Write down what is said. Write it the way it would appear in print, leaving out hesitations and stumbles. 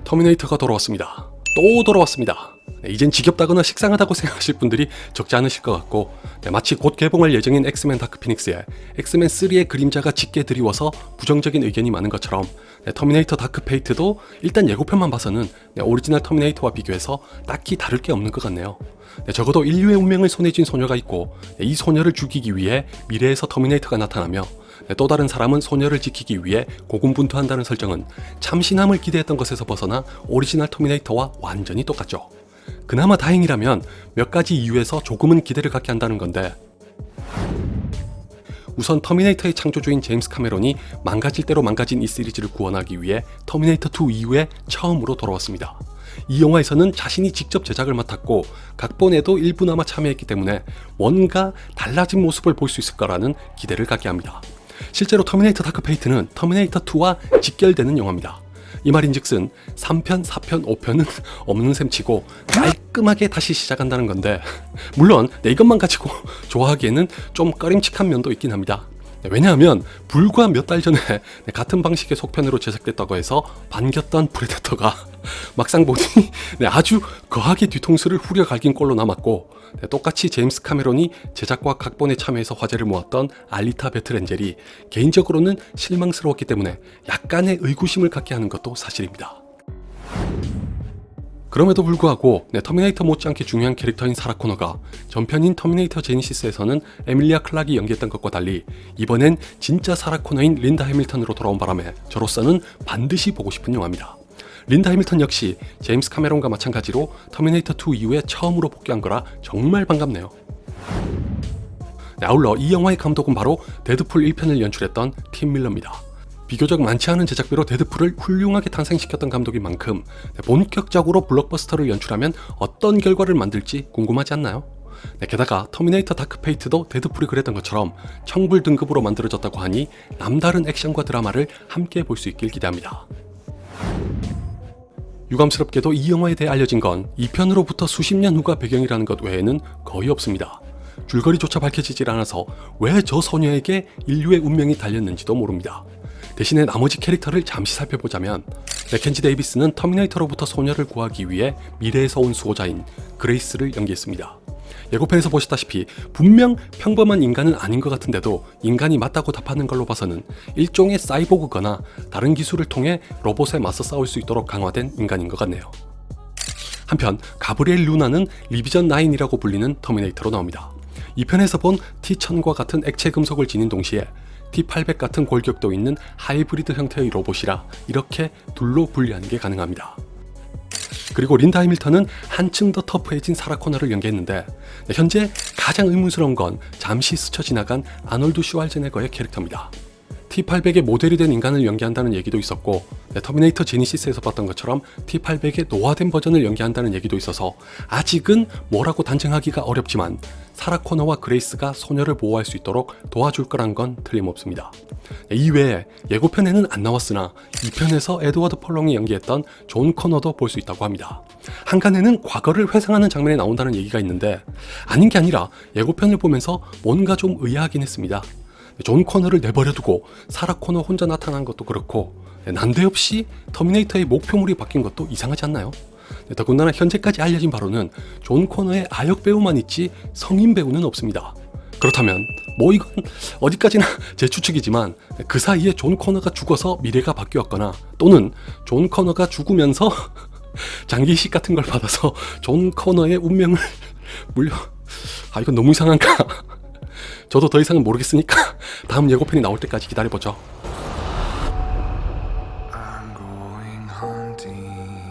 터미네이터가 돌아왔습니다. 또 돌아왔습니다. 이젠 지겹다거나 식상하다고 생각하실 분들이 적지 않으실 것 같고, 마치 곧 개봉할 예정인 엑스맨 다크 피닉스에 엑스맨 3의 그림자가 짙게 드리워서 부정적인 의견이 많은 것처럼 터미네이터 다크 페이트도 일단 예고편만 봐서는 오리지널 터미네이터와 비교해서 딱히 다를 게 없는 것 같네요. 적어도 인류의 운명을 손에 쥔 소녀가 있고, 이 소녀를 죽이기 위해 미래에서 터미네이터가 나타나며 또 다른 사람은 소녀를 지키기 위해 고군분투한다는 설정은 참신함을 기대했던 것에서 벗어나 오리지널 터미네이터와 완전히 똑같죠. 그나마 다행이라면 몇 가지 이유에서 조금은 기대를 갖게 한다는 건데, 우선 터미네이터의 창조주인 제임스 카메론이 망가질 대로 망가진 이 시리즈를 구원하기 위해 터미네이터 2 이후에 처음으로 돌아왔습니다. 이 영화에서는 자신이 직접 제작을 맡았고 각본에도 일부나마 참여했기 때문에 뭔가 달라진 모습을 볼 수 있을 거라는 기대를 갖게 합니다. 실제로 터미네이터 다크 페이트는 터미네이터 2와 직결되는 영화입니다. 이 말인즉슨 3편, 4편, 5편은 없는 셈 치고 깔끔하게 다시 시작한다는 건데, 물론 이것만 가지고 좋아하기에는 좀 꺼림칙한 면도 있긴 합니다. 왜냐하면 불과 몇 달 전에 같은 방식의 속편으로 제작됐다고 해서 반겼던 프레데터가 막상 보니 아주 거하게 뒤통수를 후려 갈긴 꼴로 남았고, 똑같이 제임스 카메론이 제작과 각본에 참여해서 화제를 모았던 알리타 배틀엔젤이 개인적으로는 실망스러웠기 때문에 약간의 의구심을 갖게 하는 것도 사실입니다. 그럼에도 불구하고 터미네이터 못지않게 중요한 캐릭터인 사라 코너가 전편인 터미네이터 제니시스에서는 에밀리아 클락이 연기했던 것과 달리 이번엔 진짜 사라 코너인 린다 해밀턴으로 돌아온 바람에 저로서는 반드시 보고 싶은 영화입니다. 린다 해밀턴 역시 제임스 카메론과 마찬가지로 터미네이터 2 이후에 처음으로 복귀한 거라 정말 반갑네요. 아울러 이 영화의 감독은 바로 데드풀 1편을 연출했던 팀 밀러입니다. 비교적 많지 않은 제작비로 데드풀을 훌륭하게 탄생시켰던 감독인 만큼 본격적으로 블록버스터를 연출하면 어떤 결과를 만들지 궁금하지 않나요? 게다가 터미네이터 다크 페이트도 데드풀이 그랬던 것처럼 청불 등급으로 만들어졌다고 하니 남다른 액션과 드라마를 함께 볼 수 있길 기대합니다. 유감스럽게도 이 영화에 대해 알려진 건 2편으로부터 수십 년 후가 배경이라는 것 외에는 거의 없습니다. 줄거리조차 밝혀지질 않아서 왜 저 소녀에게 인류의 운명이 달렸는지도 모릅니다. 대신에 나머지 캐릭터를 잠시 살펴보자면, 맥켄지 데이비스는 터미네이터로부터 소녀를 구하기 위해 미래에서 온 수호자인 그레이스를 연기했습니다. 예고편에서 보셨다시피 분명 평범한 인간은 아닌 것 같은데도 인간이 맞다고 답하는 걸로 봐서는 일종의 사이보그거나 다른 기술을 통해 로봇에 맞서 싸울 수 있도록 강화된 인간인 것 같네요. 한편 가브리엘 루나는 리비전 9이라고 불리는 터미네이터로 나옵니다. 이 편에서 본 T-1000과 같은 액체 금속을 지닌 동시에 T-800 같은 골격도 있는 하이브리드 형태의 로봇이라 이렇게 둘로 분리하는 게 가능합니다. 그리고 린다 해밀턴은 한층 더 터프해진 사라 코너를 연기했는데, 현재 가장 의문스러운 건 잠시 스쳐 지나간 아놀드 슈왈제네거의 캐릭터입니다. T-800의 모델이 된 인간을 연기한다는 얘기도 있었고, 터미네이터 제니시스에서 봤던 것처럼 T-800의 노화된 버전을 연기한다는 얘기도 있어서 아직은 뭐라고 단정하기가 어렵지만 사라 코너와 그레이스가 소녀를 보호할 수 있도록 도와줄 거란 건 틀림없습니다. 이외에 예고편에는 안 나왔으나 2편에서 에드워드 펄롱이 연기했던 존 코너도 볼 수 있다고 합니다. 한간에는 과거를 회상하는 장면에 나온다는 얘기가 있는데, 아닌 게 아니라 예고편을 보면서 뭔가 좀 의아하긴 했습니다. 존 코너를 내버려두고 사라 코너 혼자 나타난 것도 그렇고, 난데없이 터미네이터의 목표물이 바뀐 것도 이상하지 않나요? 더군다나 현재까지 알려진 바로는 존 코너의 아역 배우만 있지 성인 배우는 없습니다. 그렇다면 이건 어디까지나 제 추측이지만 그 사이에 존 코너가 죽어서 미래가 바뀌었거나, 또는 존 코너가 죽으면서 장기이식 같은 걸 받아서 존 코너의 운명을 이건 너무 이상한가? 저도 더 이상은 모르겠으니까 다음 예고편이 나올 때까지 기다려보죠. I'm going hunting.